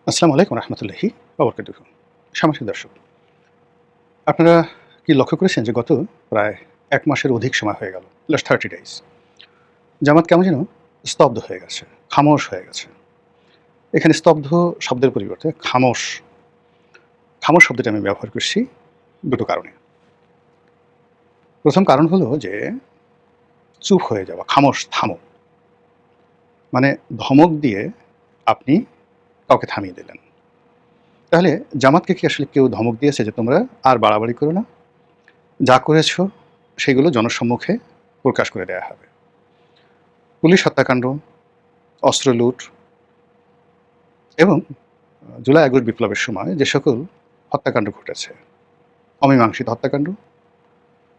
আসসালামু আলাইকুম রহমতুল্লাহি ওবরকাতুহু। সামাজিক দর্শক, আপনারা কি লক্ষ্য করেছেন যে গত প্রায় ১ মাসের অধিক সময় হয়ে গেল, লাস্ট 30 ডেইজ জামাত কেমন যেন স্তব্ধ হয়ে গেছে, খামোশ হয়ে গেছে। এখানে স্তব্ধ শব্দের পরিবর্তে খামোশ, খামোশ শব্দটা আমি ব্যবহার করছি দুটো কারণে। প্রথম কারণ হলো যে চুপ হয়ে যাওয়া, খামোশ, থামো। মানে ধমক দিয়ে আপনি কাউকে থামিয়ে দিলেন। তাহলে জামাতকে কি আসলে কেউ ধমক দিয়েছে যে তোমরা আর বাড়াবাড়ি করো না? যা করেছ সেগুলো জনসম্মুখে প্রকাশ করে দেয়া হবে। পুলিশ হত্যাকাণ্ড, অস্ত্র লুট এবং জুলাই আগস্ট বিপ্লবের সময় যে সকল হত্যাকাণ্ড ঘটেছে, অমীমাংসিত হত্যাকাণ্ড,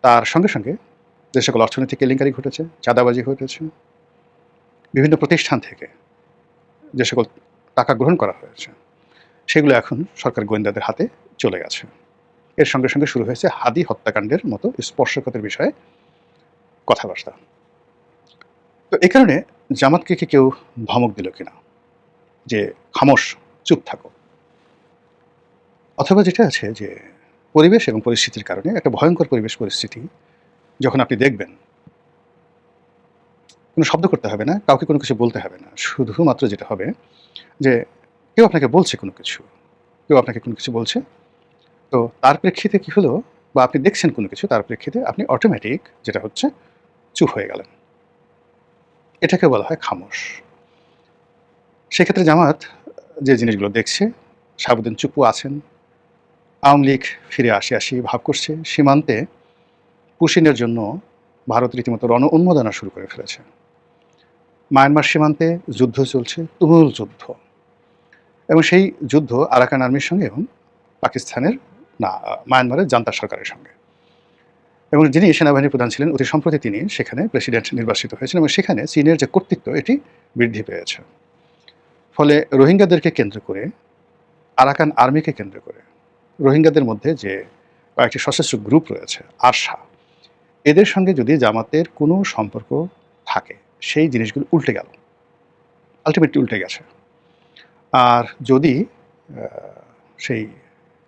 তার সঙ্গে, সঙ্গে যে সকল অর্থনৈতিক কেলেঙ্কারি ঘটেছে, চাঁদাবাজি ঘটেছে, বিভিন্ন প্রতিষ্ঠান থেকে যে সকল টাকা গ্রহণ করা হয়েছে, সেগুলো এখন সরকার গোয়েন্দাদের হাতে চলে গেছে। এর সঙ্গে, সঙ্গে শুরু হয়েছে হাদি হত্যাকাণ্ডের মতো স্পর্শকাতর বিষয়ে কথাবার্তা। তো এই কারণে জামাতকে কি কেউ ধমক দিল কিনা যে খামোশ, চুপ থাকো? অথবা যেটা আছে যে পরিবেশ এবং পরিস্থিতির কারণে একটা ভয়ঙ্কর পরিবেশ পরিস্থিতি যখন আপনি দেখবেন, কোনো শব্দ করতে হবে না, কাউকে কোনো কিছু বলতে হবে না। শুধুমাত্র যেটা হবে যে কেউ আপনাকে বলছে কোনো কিছু, কেউ আপনাকে কোনো কিছু বলছে। তো তার প্রেক্ষিতে কি হলো, বা আপনি দেখছেন কোনো কিছু, তার প্রেক্ষিতে আপনি অটোমেটিক যেটা হচ্ছে চুপ হয়ে গেলেন। এটাকে বলা হয় খামোশ। সেক্ষেত্রে জামাত যে জিনিসগুলো দেখছে, সারাদিন চুপও আছেন। আওয়ামী লীগ ফিরে আসি ভাব করছে। সীমান্তে পুশিনের জন্য ভারত রীতিমতো উন্মাদনা শুরু করে ফেলেছে। মায়ানমার সীমান্তে যুদ্ধ চলছে, তুমুল যুদ্ধ। এবং সেই যুদ্ধ আরাকান আর্মির সঙ্গে এবং পাকিস্তানের মায়ানমারের জান্তা সরকারের সঙ্গে। এবং যিনি সেনাবাহিনীর প্রধান ছিলেন, অতি সম্প্রতি তিনি সেখানে প্রেসিডেন্ট নির্বাচিত হয়েছেন এবং সেখানে চীনের যে কর্তৃত্ব এটি বৃদ্ধি পেয়েছে। ফলে রোহিঙ্গাদেরকে কেন্দ্র করে, আরাকান আর্মিকে কেন্দ্র করে, রোহিঙ্গাদের মধ্যে যে কয়েকটি সশস্ত্র গ্রুপ রয়েছে, আরসা, এদের সঙ্গে যদি জামাতের কোনো সম্পর্ক থাকে, সেই জিনিসগুলো উল্টে গেল, আল্টিমেটলি উল্টে গেছে। আর যদি সেই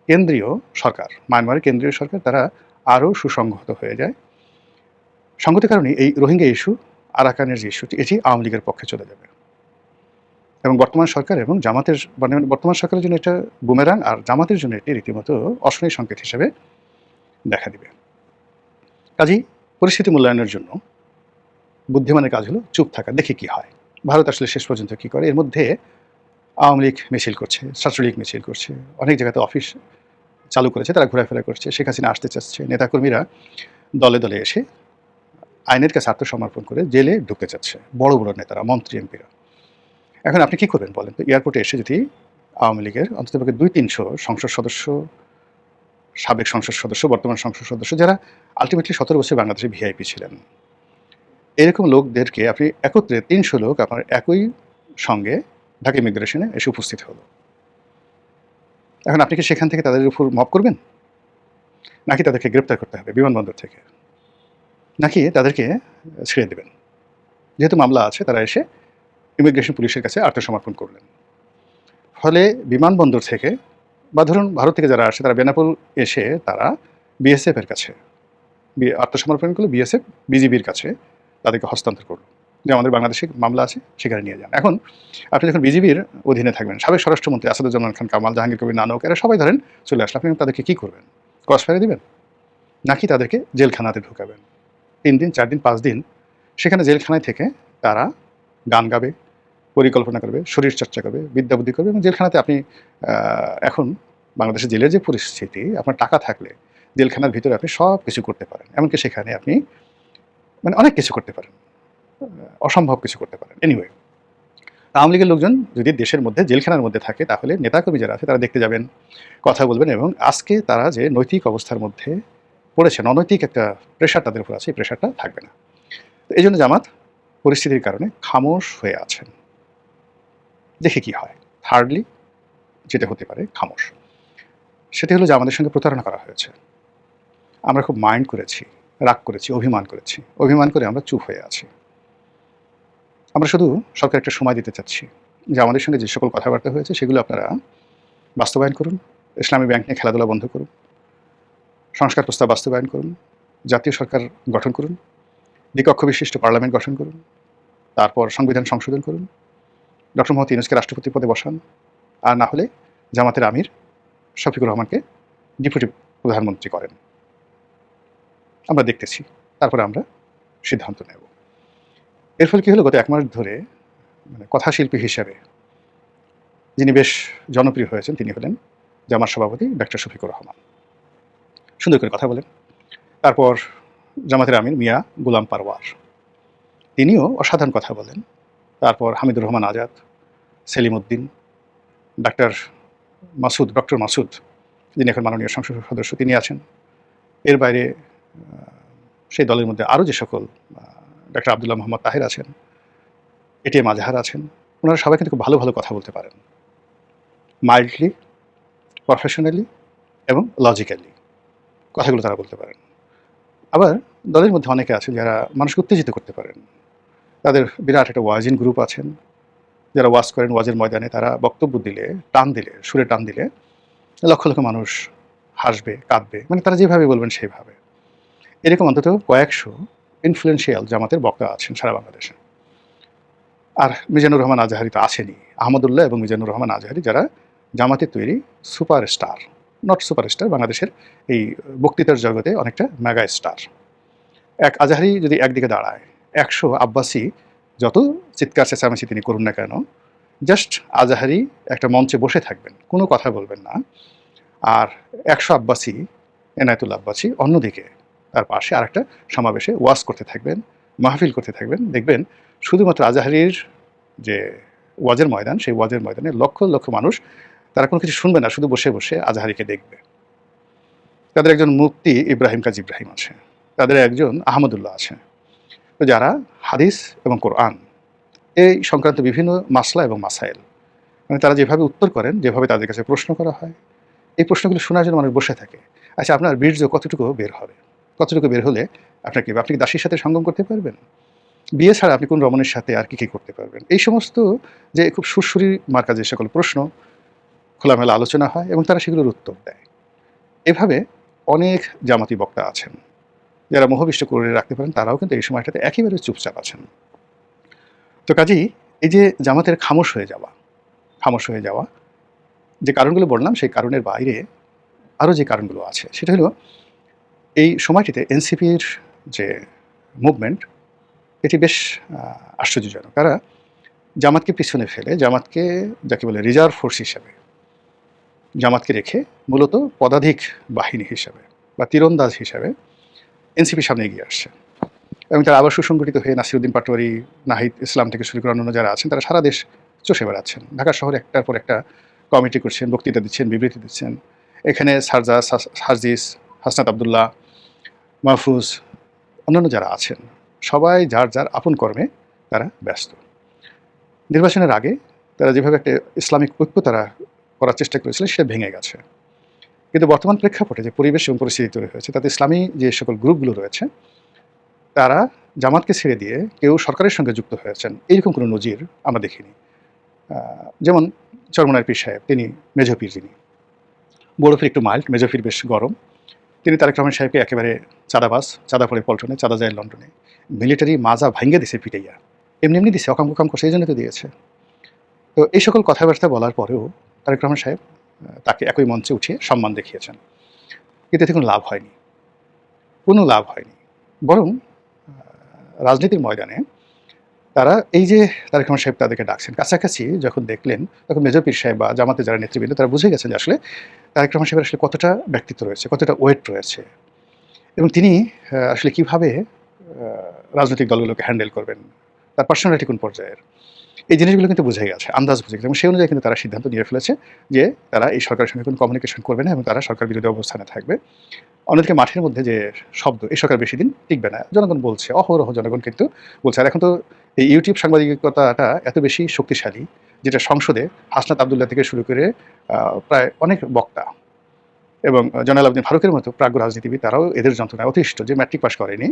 কেন্দ্রীয় সরকার, মায়ানমারের কেন্দ্রীয় সরকার, তারা আরও সুসংহত হয়ে যায়, সঙ্গতির কারণে এই রোহিঙ্গা ইস্যু, আরাকানের যে ইস্যুটি, এটি আওয়ামী লীগের পক্ষে চলে যাবে। এবং বর্তমান সরকার এবং জামাতের বর্তমান সরকারের জন্য এটা বুমেরাং, আর জামাতের জন্য এটি রীতিমতো অশনি সংকেত হিসেবে দেখা দিবে। কাজেই পরিস্থিতি মূল্যায়নের জন্য বুদ্ধিমানের কাজ হলো চুপ থাকা, দেখি কি হয়। ভারত আসলে শেষ পর্যন্ত কি করে। এর মধ্যে আওয়ামী লীগ মিছিল করছে, ছাত্রলীগ মিছিল করছে, অনেক জায়গাতে অফিস চালু করেছে, তারা ঘোরাফেরা করছে, শেখ হাসিনা আসতে চাচ্ছে, নেতাকর্মীরা দলে দলে এসে আইনের কাছে আত্মসমর্পণ করে জেলে ঢুকতে চাচ্ছে, বড় বড় নেতারা, মন্ত্রী, এমপিরা। এখন আপনি কি করবেন বলেন তো? এয়ারপোর্টে এসে যদি আওয়ামী লীগের অন্ততপক্ষে ২-৩০০ সংসদ সদস্য, সাবেক সংসদ সদস্য, বর্তমান সংসদ সদস্য, যারা আলটিমেটলি ১৭ বছর বাংলাদেশে ভিআইপি ছিলেন, এরকম লোকদেরকে আপনি একত্রে ৩০০ লোক আপনার একই সঙ্গে ঢাকা ইমিগ্রেশনে এসে উপস্থিত হলো। এখন আপনি কি সেখান থেকে তাদের উপর মব করবেন? নাকি তাদেরকে গ্রেপ্তার করতে হবে বিমানবন্দর থেকে? নাকি তাদেরকে ছেড়ে দেবেন? যেহেতু মামলা আছে, তারা এসে ইমিগ্রেশন পুলিশের কাছে আত্মসমর্পণ করলেন। ফলে বিমানবন্দর থেকে, বা ধরুন ভারত থেকে যারা আসে, তারা বেনাপোল এসে তারা বিএসএফ এর কাছে আত্মসমর্পণ করলো, বিএসএফ বিজিবির কাছে তাদেরকে হস্তান্তর করলো যে আমাদের বাংলাদেশে মামলা আছে, সেখানে নিয়ে যান। এখন আপনি যখন বিজিবির অধীনে থাকবেন, সাবেক স্বরাষ্ট্রমন্ত্রী আসাদুজ্জামান খান কামাল, জাহাঙ্গীর কবির নানক, এরা সবাই ধরেন চলে আসলে, আপনি তাদেরকে কী করবেন? ক্রস ফায়ারে দিবেন? নাকি তাদেরকে জেলখানাতে ঢুকাবেন? ৩ দিন, ৪ দিন, ৫ দিন সেখানে জেলখানায় থেকে তারা গান গাবে, পরিকল্পনা করবে, শরীরচর্চা করবে, বিদ্যা বুদ্ধি করবে, এবং জেলখানাতে আপনি এখন বাংলাদেশের জেলের যে পরিস্থিতি, আপনার টাকা থাকলে জেলখানার ভিতরে আপনি সব কিছু করতে পারেন। এমনকি সেখানে আপনি মানে অনেক কিছু করতে পারেন, অসম্ভব কিছু করতে পারেন। এনিওয়ে, আওয়ামী লীগের লোকজন যদি দেশের মধ্যে জেলখানার মধ্যে থাকে, তাহলে নেতাকর্মী যারা আছে তারা দেখতে যাবেন, কথা বলবেন, এবং আজকে তারা যে নৈতিক অবস্থার মধ্যে পড়েছেন, অনৈতিক একটা প্রেশার তাদের উপর আছে, এই প্রেশারটা থাকবে না। তো এই জন্য জামাত পরিস্থিতির কারণে খামোশ হয়ে আছেন, দেখে কি হয়। থার্ডলি যেটা হতে পারে খামোশ, সেটা হলো যে আমাদের সঙ্গে প্রতারণা করা হয়েছে। আমরা খুব মাইন্ড করেছি, রাগ করেছি, অভিমান করেছি। অভিমান করে আমরা চুপ হয়ে আছি। আমরা শুধু সরকার একটা সময় দিতে চাচ্ছি, যে আমাদের সঙ্গে যে সকল কথাবার্তা হয়েছে সেগুলো আপনারা বাস্তবায়ন করুন। ইসলামী ব্যাংক নিয়ে খেলাধুলা বন্ধ করুন। সংস্কার প্রস্তাব বাস্তবায়ন করুন। জাতীয় সরকার গঠন করুন। দ্বিকক্ষ বিশিষ্ট পার্লামেন্ট গঠন করুন। তারপর সংবিধান সংশোধন করুন। ডক্টর মোহাম্মদ ইউনূসকে রাষ্ট্রপতি পদে বসান। আর না হলে জামাতের আমির শফিকুর রহমানকে ডেপুটি প্রধানমন্ত্রী করেন। আমরা দেখতেছি, তারপরে আমরা সিদ্ধান্ত নেব। এর ফলে কী হলো, গত 1 মাস ধরে কথাশিল্পী হিসেবে যিনি বেশ জনপ্রিয় হয়েছেন তিনি হলেন জামাত সভাপতি ডক্টর শফিকুর রহমান। সুন্দর করে কথা বলেন। তারপর জামাতের আমির মিয়া গোলাম পারওয়ার, তিনিও অসাধারণ কথা বলেন। তারপর হামিদুর রহমান আজাদ, সেলিম উদ্দিন, ডক্টর মাসুদ, যিনি এখন মাননীয় সংসদ সদস্য, তিনি আছেন। এর বাইরে সেই দলের মধ্যে আরও যে সকল ডক্টর আবদুল্লাহ মোহাম্মদ তাহের আছেন, এটিএম আজহার আছেন, ওনারা সবাই কিন্তু খুব ভালো ভালো কথা বলতে পারেন, মাইল্ডলি, প্রফেশনালি এবং লজিক্যালি কথাগুলো তারা বলতে পারেন। আবার দলের মধ্যে অনেকে আছেন যারা মানুষকে উত্তেজিত করতে পারেন। তাদের বিরাট একটা ওয়াজিন গ্রুপ আছেন, যারা ওয়াজ করেন ওয়াজের ময়দানে। তারা বক্তব্য দিলে, সুরে টান দিলে লক্ষ লক্ষ মানুষ হাসবে, কাঁদবে, তারা যেভাবে বলবেন সেইভাবে। এরকম অন্তত কয়েকশো ইনফ্লুয়েন্সিয়াল জামাতের বক্তা আছেন সারা বাংলাদেশে। আর মিজানুর রহমান আজহারি তো আছেনই, আহমদুল্লাহ এবং মিজানুর রহমান আজহারি, যারা জামাতের তৈরি সুপারস্টার, নট সুপারস্টার, বাংলাদেশের এই বক্তৃতার জগতে অনেকটা মেগা স্টার। এক আজহারি যদি একদিকে দাঁড়ায়, 100 আব্বাসী যত চিৎকার চেঁচামেচি তিনি করুন না কেন, জাস্ট আজহারি একটা মঞ্চে বসে থাকবেন, কোনো কথা বলবেন না। আর 100 আব্বাসী, এনায়েতুল্লাহ আব্বাসী অন্যদিকে তার পাশে আরেকটা সমাবেশে ওয়াজ করতে থাকবেন, মাহফিল করতে থাকবেন। দেখবেন শুধুমাত্র আজহারির যে ওয়াজের ময়দান, সেই ওয়াজের ময়দানে লক্ষ লক্ষ মানুষ, তারা কোনো কিছু শুনবে না, শুধু বসে বসে আজহারিকে দেখবে। তাদের একজন মুফতি ইব্রাহিম কাজী ইব্রাহিম আছে, তাদের একজন আহমদুল্লাহ আছে, তো যারা হাদিস এবং কোরআন এই সংক্রান্ত বিভিন্ন মাসলা এবং মাসাইল, তারা যেভাবে উত্তর করেন, যেভাবে তাদের কাছে প্রশ্ন করা হয়, এই প্রশ্নগুলো শোনার জন্য মানুষ বসে থাকে। আচ্ছা, আপনার বীর্য কতটুকু বের হবে? কতটুকু বের হলে আপনি কি দাসীর সাথে সঙ্গম করতে পারবেন? বিয়ে ছাড়া আপনি কোন রমণীর সাথে আর কী করতে পারবেন? এই সমস্ত যে খুব সুরসুরি মার্কা যে সকল প্রশ্ন, খোলামেলা আলোচনা হয় এবং তারা সেগুলোর উত্তর দেয়। এভাবে অনেক জামাতি বক্তা আছেন যারা মোহবিষ্ট করে রাখতে পারেন, তারাও কিন্তু এই সময়টাতে একেবারে চুপচাপ আছেন। তো কাজেই এই যে জামাতের খামোশ হয়ে যাওয়া যে কারণগুলো বললাম, সেই কারণের বাইরে আরও যে কারণগুলো আছে, সেটা হলো এই সময়টিতে এনসিপির যে মুভমেন্ট, এটি বেশ আশ্চর্যজনক। তারা জামাতকে পিছনে ফেলে, জামাতকে যাকে বলে রিজার্ভ ফোর্স হিসেবে, জামাতকে রেখে মূলত পদাধিক বাহিনী হিসেবে বা তীরন্দাজ হিসেবে এনসিপির সামনে এগিয়ে আসছে। এবং তারা আবার সুসংগঠিত হয়ে নাসিরউদ্দিন পাটোয়ারি, নাহিদ ইসলাম থেকে শুরু করে অন্যান্য যারা আছেন, তারা সারা দেশ চষে বেড়াচ্ছেন। ঢাকা শহরে একটার পর একটা কমিটি করছেন, বক্তৃতা দিচ্ছেন, বিবৃতি দিচ্ছেন। এখানে সার্জিস, হাসনাত আবদুল্লাহ, মাহফুজ, অন্যান্য যারা আছেন, সবাই যার যার আপন কর্মে তারা ব্যস্ত। নির্বাচনের আগে তারা যেভাবে একটা ইসলামিক ঐক্য তারা করার চেষ্টা করেছিলেন, সেটা ভেঙে গেছে। কিন্তু বর্তমান প্রেক্ষাপটে যে পরিবেশ এবং পরিস্থিতি তৈরি হয়েছে, তাতে ইসলামী যে সকল গ্রুপগুলো রয়েছে, তারা জামাতকে ছেড়ে দিয়ে কেউ সরকারের সঙ্গে যুক্ত হয়েছেন, এইরকম কোনো নজির আমরা দেখিনি। যেমন চরমনার পীর সাহেব, তিনি মেজর পীর, যিনি বড় পীর একটু মাইল্ড, মেজর পীর বেশ গরম। তিনি তারেক রহমান সাহেবকে একেবারে চাঁদাবাজ, চাঁদা পড়ে পল্টনে, চাঁদা যায় লন্ডনে, মিলিটারি মাজা ভাঙ্গে দিছে পিটাইয়া, এমনি দিছে, অকাম করছে, এই জন্য তো দিয়েছে। তো এই সকল কথাবার্তা বলার পরেও তারেক রহমান সাহেব তাকে একই মঞ্চে উঠিয়ে সম্মান দেখিয়েছেন, কিন্তু এতে কোনো লাভ হয়নি। বরং রাজনীতির ময়দানে তারা এই যে তারেক রহমান সাহেব তাদেরকে ডাকছেন, কাছাকাছি যখন দেখলেন, তখন মেজর পীর সাহেব বা জামাতে যারা নেতৃবৃন্দ, তারা বুঝে গেছেন যে আসলে তারেক রহমান সাহেবের আসলে কতটা ব্যক্তিত্ব রয়েছে, কতটা ওয়েট রয়েছে, এবং তিনি আসলে কীভাবে রাজনৈতিক দলগুলোকে হ্যান্ডেল করবেন, তার পার্সোনালিটি কোন পর্যায়ের, এই জিনিসগুলো কিন্তু বুঝে গেছে, আন্দাজ বুঝে গেছে। এবং সেই অনুযায়ী কিন্তু তারা সিদ্ধান্ত নিয়ে ফেলেছে যে তারা এই সরকারের সঙ্গে কোনো কমিউনিকেশন করবে না এবং তারা সরকার বিরোধী অবস্থানে থাকবে। অন্যদিকে মাঠের মধ্যে যে শব্দ, এই সরকার বেশি দিন টিকবে না, জনগণ বলছে, অহরহ জনগণ কিন্তু বলছে। আর এখন তো এই ইউটিউব সাংবাদিকতাটা এত বেশি শক্তিশালী, যেটা সংসদে হাসনাত আবদুল্লাহ থেকে শুরু করে প্রায় অনেক বক্তা এবং জয়নাল আবেদিন ফারুকের মতো প্রাজ্ঞ রাজনীতিবিদ, তারাও এদের যন্ত্রণায় অতিষ্ঠ, যে ম্যাট্রিক পাস করেনি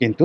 কিন্তু